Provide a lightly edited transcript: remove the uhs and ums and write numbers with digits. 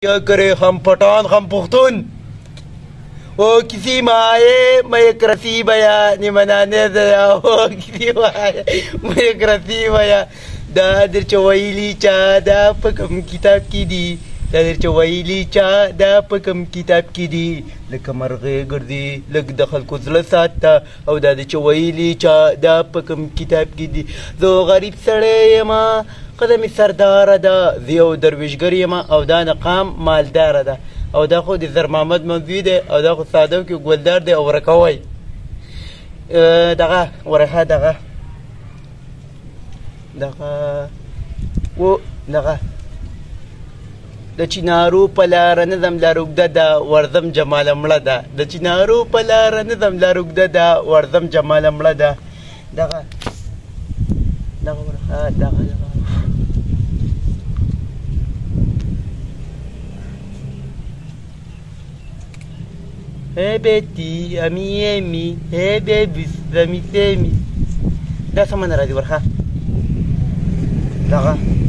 क्या करे हम पठान हम पुख्तून वो किसी माए मैं एक रसीब आया निमनाने दया वो किसी माए मैं एक रसीब आया दादर चवैली चा दा पकम किताब की दी दादर चवैली चा दा पकम किताब की दी लक मरغه ګرځي لک دخل کو زله ساته او دادر چویلی چا دا پکم کتاب کی دی زه غریب سړی یم قدم سردار ده زیو درویشګر یم او دا نقام مالدار ده او دا خو د زر محمد منځوي دی او دا خو ساده کې ګلدار دی او ورکوی دغه ورخه دغه و دغه د چینارو په لاره نظم لار اوږده ده ورځم جماله مړه ده د چینارو په لاره نظم لار اوږده ده ورځم جماله مړه ده دغه ورخه دغه Hey Betty, ami, hey babies, semi. Da sama na radio ورخه. دغه